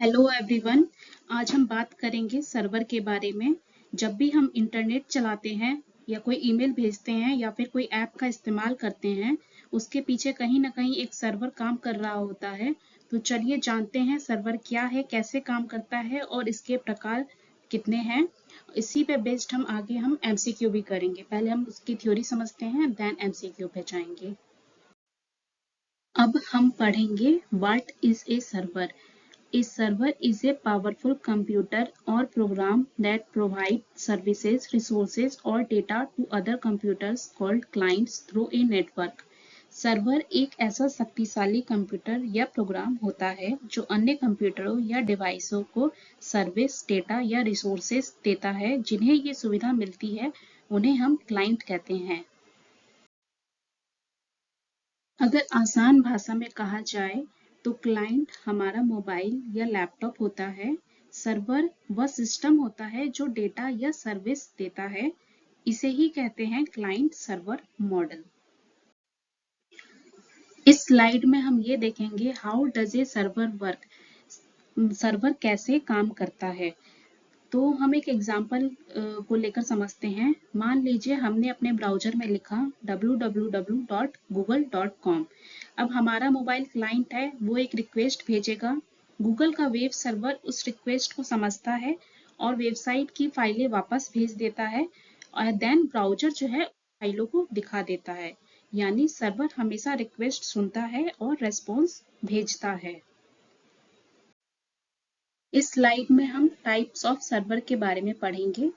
Hello everyone. आज हम बात करेंगे सर्वर के बारे में। जब भी हम इंटरनेट चलाते हैं या कोई ईमेल भेजते हैं या फिर कोई ऐप का इस्तेमाल करते हैं, उसके पीछे कहीं ना कहीं एक सर्वर काम कर रहा होता है। तो चलिए जानते हैं सर्वर क्या है, कैसे काम करता है और इसके प्रकार कितने हैं। इसी पे बेस्ड हम एमसीक्यू भी करेंगे। पहले हम उसकी थ्योरी समझते हैं, देन एमसीक्यू पे जाएंगे। अब हम पढ़ेंगे what is a server. A server is a powerful computer or program that provides services, resources, or data to other computers called clients through a network. Server एक ऐसा शक्तिशाली कंप्यूटर या प्रोग्राम होता है जो अन्य कंप्यूटरों या डिवाइसों को सर्विस, डेटा या रिसोर्सेज देता है। जिन्हें ये सुविधा मिलती है उन्हें हम क्लाइंट कहते हैं। अगर आसान भाषा में कहा जाए तो क्लाइंट हमारा मोबाइल या लैपटॉप होता है। सर्वर वह सिस्टम होता है जो डेटा या सर्विस देता है। इसे ही कहते हैं क्लाइंट सर्वर मॉडल। इस स्लाइड में हम ये देखेंगे how does a server work. Server कैसे काम करता है। तो हम एक एग्जाम्पल को लेकर समझते हैं। मान लीजिए हमने अपने ब्राउजर में लिखा www.google.com। अब हमारा मोबाइल क्लाइंट है, वो एक रिक्वेस्ट भेजेगा। गूगल का वेब सर्वर उस रिक्वेस्ट को समझता है और वेबसाइट की फाइलें वापस भेज देता है और देन ब्राउजर जो है फाइलों को दिखा देता है। यानी सर्वर हमेशा रिक्वेस्ट सुनता है और रेस्पॉन्स भेजता है। इस स्लाइड में हम टाइप्स ऑफ सर्वर के बारे में पढ़ेंगे।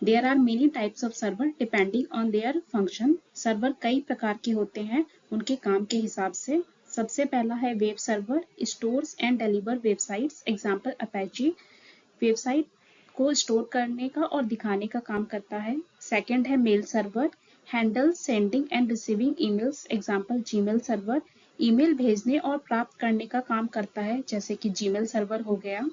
There are many types of server depending on their function. Server कई प्रकार के होते हैं उनके काम के हिसाब से। सबसे पहला है web server, stores and deliver websites, example Apache. Website को स्टोर करने का और दिखाने का काम करता है। सेकंड है mail server, handle sending and receiving emails, example Gmail server. Email भेजने और प्राप्त करने का काम करता है, जैसे कि जीमेल सर्वर हो गया।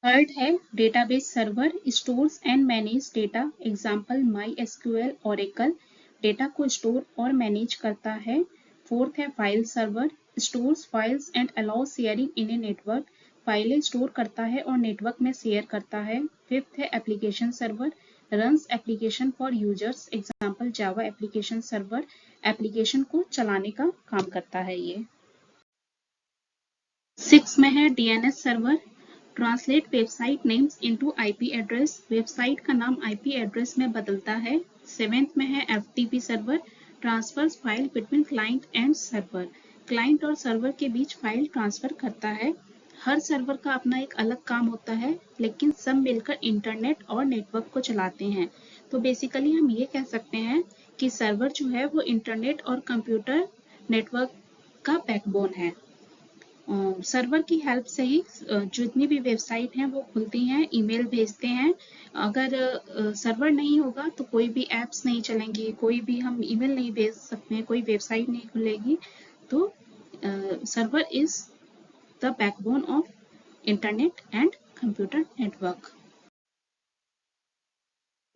थर्ड है database server, stores and manage data, example my SQL, Oracle. Data को स्टोर और मैनेज करता है। फोर्थ है file server, stores files and allow sharing in a network. फाइलें स्टोर करता है और नेटवर्क में शेयर करता है। फिफ्थ है application server, runs application for users, example Java application server. Application को चलाने का काम करता है ये। सिक्स में है DNS server, translate website names into IP address. Website का नाम आईपी एड्रेस में बदलता है। सेवेंथ में है FTP server, transfers file between client and server. Client और सर्वर के बीच फाइल ट्रांसफर करता है। हर सर्वर का अपना एक अलग काम होता है, लेकिन सब मिलकर इंटरनेट और नेटवर्क को चलाते हैं। तो बेसिकली हम ये कह सकते हैं कि सर्वर जो है वो इंटरनेट और कंप्यूटर नेटवर्क का बैकबोन है। सर्वर की हेल्प से ही जितनी भी वेबसाइट हैं वो खुलती हैं, ईमेल भेजते हैं। अगर सर्वर नहीं होगा तो कोई भी एप्स नहीं चलेंगी, कोई भी हम ईमेल नहीं भेज सकते हैं, कोई वेबसाइट नहीं खुलेगी। तो server is the backbone of internet and computer network.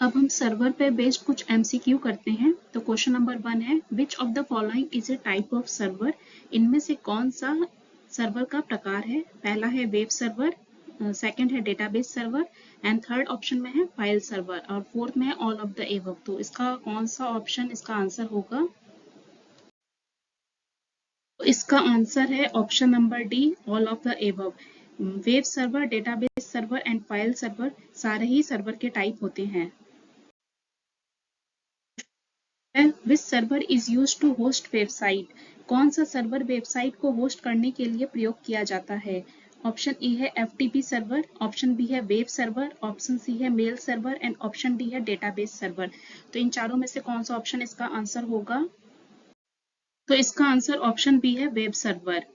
अब हम सर्वर पे बेस्ड कुछ एमसीक्यू करते हैं। तो क्वेश्चन नंबर 1 है which of the following is a type of server. इनमें से कौन सा सर्वर का प्रकार है। पहला है वेब सर्वर, सेकंड है database server and third option में है फाइल सर्वर और फोर्थ में है ऑल ऑफ द एबव। तो इसका कौन सा ऑप्शन इसका आंसर होगा। तो इसका आंसर है option number D, all of the above. Web server, database server and file server सारे ही सर्वर के टाइप होते हैं। Which server is use to host website. कौन सा सर्वर वेबसाइट को होस्ट करने के लिए प्रयोग किया जाता है। ऑप्शन ए है एफटीपी सर्वर, ऑप्शन बी है वेब सर्वर, ऑप्शन सी है mail server and option D है डेटाबेस सर्वर। तो इन चारों में से कौन सा ऑप्शन इसका आंसर होगा। तो इसका आंसर ऑप्शन बी है web server.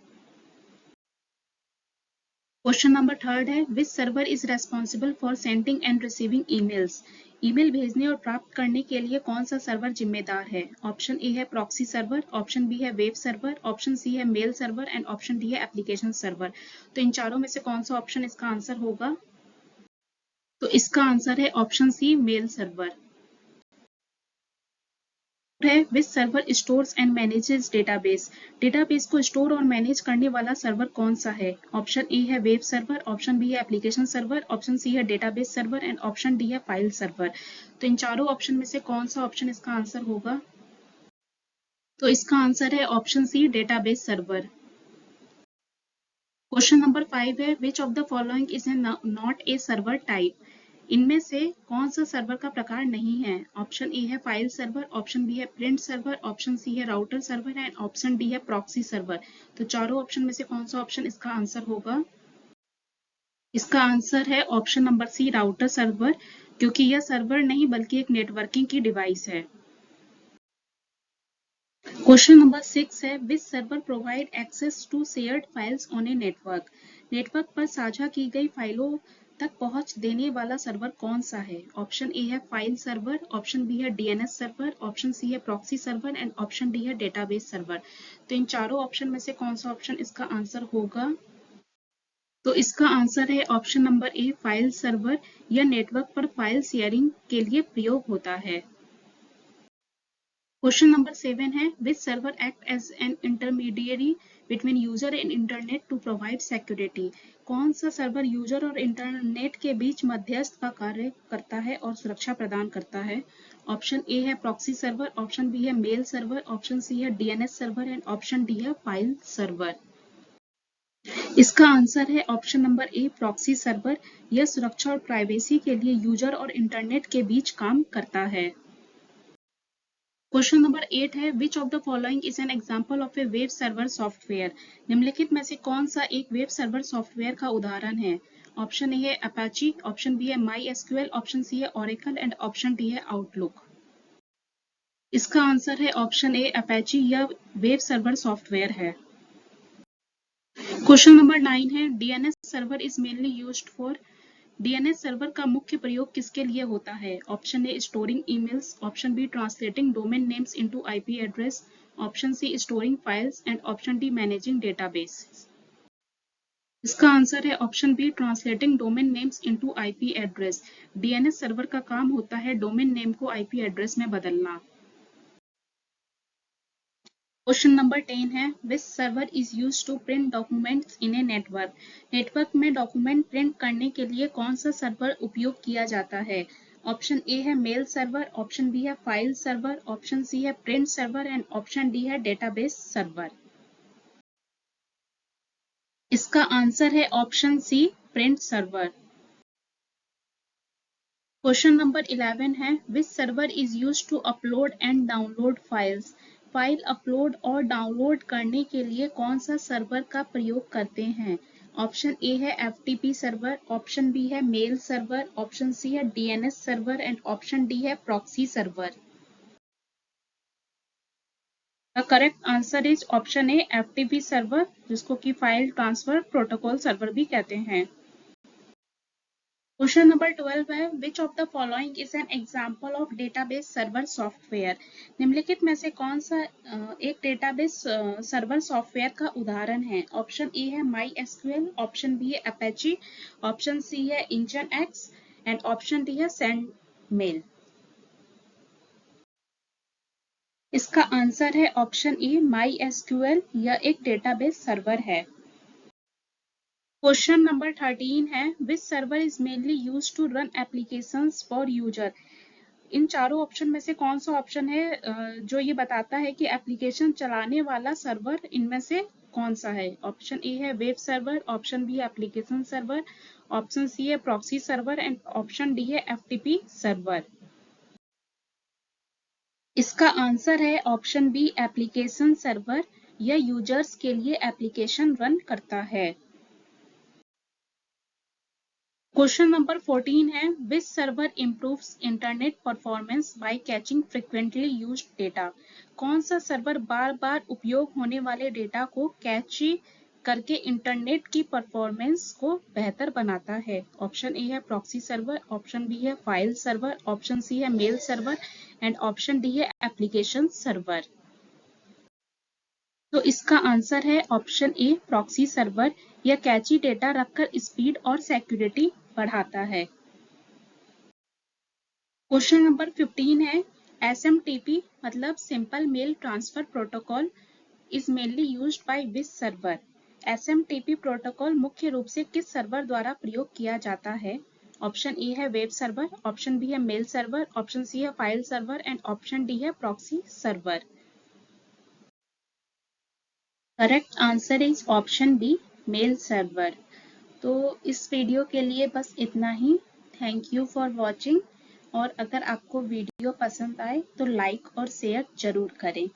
Question number third है which server is responsible for sending and receiving emails. Email भेजने और प्राप्त करने के लिए कौन सा सर्वर जिम्मेदार है। ऑप्शन ए है प्रॉक्सी सर्वर, ऑप्शन बी है वेब सर्वर, ऑप्शन सी है mail server and option D है एप्लीकेशन सर्वर। तो इन चारों में से कौन सा ऑप्शन इसका आंसर होगा। तो इसका आंसर है ऑप्शन सी मेल सर्वर। है which server stores and manages database. Database को स्टोर और मैनेज करने वाला सर्वर कौन सा है? ऑप्शन ए है वेब सर्वर, ऑप्शन बी है एप्लीकेशन सर्वर, ऑप्शन सी है database server and option D है फाइल सर्वर। तो इन चारों ऑप्शन में से कौन सा ऑप्शन इसका आंसर होगा? तो इसका आंसर है option C database server. Question number 5 है which of the following is not a server type. इनमें से कौन सा सर्वर का प्रकार नहीं है? ऑप्शन ए है फाइल सर्वर, ऑप्शन बी है प्रिंट सर्वर, ऑप्शन सी है router server and option D है प्रॉक्सी सर्वर। तो चारों ऑप्शन में से कौन सा ऑप्शन इसका आंसर होगा? इसका आंसर है option number C router server, क्योंकि यह सर्वर नहीं बल्कि एक नेटवर्किंग की डिवाइस है। क्वेश्चन नंबर 6 है which server provide access to shared files on a network. Network पर साझा की गई फाइलों तक पहुंच देने वाला सर्वर कौन सा है? ऑप्शन ए है फाइल सर्वर, ऑप्शन बी है डीएनएस सर्वर, ऑप्शन सी है proxy server and option D है डेटाबेस सर्वर। तो इन चारों ऑप्शन में से कौन सा ऑप्शन इसका आंसर होगा? तो इसका आंसर है option number A file server. यह नेटवर्क पर फाइल शेयरिंग के लिए प्रयोग होता है। क्वेश्चन नंबर 7 है which server act as an intermediary between user and internet to provide security. कौन सा सर्वर यूजर और इंटरनेट के बीच मध्यस्थ का कार्य करता है और सुरक्षा प्रदान करता है? ऑप्शन ए है प्रॉक्सी सर्वर, ऑप्शन बी है मेल सर्वर, ऑप्शन सी है DNS server and option D है फाइल सर्वर। इसका आंसर है ऑप्शन नंबर ए प्रॉक्सी सर्वर। यह सुरक्षा और प्राइवेसी के लिए यूजर और इंटरनेट के बीच काम करता है। क्वेश्चन नंबर 8 है which of the following is an example of A web server software. निम्नलिखित में से कौन सा एक वेब सर्वर सॉफ्टवेयर का उदाहरण है? ऑप्शन ए है अपाची, ऑप्शन बी है माई एसक्यूएल, ऑप्शन सी है ओरेकल एंड ऑप्शन डी है आउटलुक। इसका आंसर है ऑप्शन ए अपाची। यह वेब सर्वर सॉफ्टवेयर है। क्वेश्चन नंबर 9 है DNS server is mainly used for. DNS server का मुख्य प्रयोग किसके लिए होता है? Option A storing emails, option B translating domain names into IP address, option C storing files and option D managing database. इसका answer है option B translating domain names into IP address. DNS server का काम होता है domain name को IP address में बदलना। Question number 10 है which server is use to print documents in a network. Network में डॉक्यूमेंट प्रिंट करने के लिए कौन सा सर्वर उपयोग किया जाता है? ऑप्शन ए है मेल सर्वर, ऑप्शन बी है फाइल सर्वर, ऑप्शन सी है print server and option D है डेटाबेस सर्वर। इसका आंसर है option C print server. Question number 11 है which server is use to upload and download files. File upload और download करने के लिए कौन सा सर्वर का प्रयोग करते हैं? ऑप्शन ए है एफटीपी सर्वर, ऑप्शन बी है मेल सर्वर, ऑप्शन सी है DNS server and option D है proxy server. The correct answer is option A FTP server, जिसको कि फाइल ट्रांसफर प्रोटोकॉल सर्वर भी कहते हैं। क्वेश्चन नंबर 12 है which of the following is an example of database server software. निम्नलिखित में से कौन सा एक डेटाबेस सर्वर सॉफ्टवेयर का उदाहरण है? ऑप्शन ए है माई एसक्यूएल, ऑप्शन बी है अपाची, ऑप्शन सी है Nginx and option D है सेंडमेल। इसका आंसर है ऑप्शन ए माई एसक्यूएल। यह एक डेटाबेस सर्वर है। क्वेश्चन नंबर 13 है which server is mainly use to run applications for user. इन चारों ऑप्शन में से कौन सा ऑप्शन है जो ये बताता है कि एप्लीकेशन चलाने वाला सर्वर इनमें से कौन सा है? ऑप्शन ए है web server, option B application server, option C है proxy server and option D है एफटीपी सर्वर। इसका आंसर है ऑप्शन बी एप्लीकेशन सर्वर। यह यूजर्स के लिए एप्लीकेशन रन करता है। क्वेश्चन नंबर 14 है which server improves internet performance by caching frequently used data. कौन सा सर्वर बार बार उपयोग होने वाले डेटा को कैच करके इंटरनेट की परफॉर्मेंस को बेहतर बनाता है? ऑप्शन ए है प्रॉक्सी सर्वर, ऑप्शन बी है फाइल सर्वर, ऑप्शन सी है mail server and option D है एप्लीकेशन सर्वर। तो इसका आंसर है ऑप्शन ए प्रॉक्सी सर्वर। यह कैची डेटा रखकर स्पीड और सिक्योरिटी बढ़ाता है। क्वेश्चन नंबर 15 है SMTP मतलब simple mail transfer protocol is mainly used by which server? SMTP protocol मुख्य रूप से किस सर्वर द्वारा प्रयोग किया जाता है? ऑप्शन ए है वेब सर्वर, ऑप्शन बी है मेल सर्वर, ऑप्शन सी है file server and option D है proxy server. Correct answer is option B mail server. तो इस वीडियो के लिए बस इतना ही। थैंक यू फॉर वॉचिंग और अगर आपको वीडियो पसंद आए तो लाइक और शेयर जरूर करें।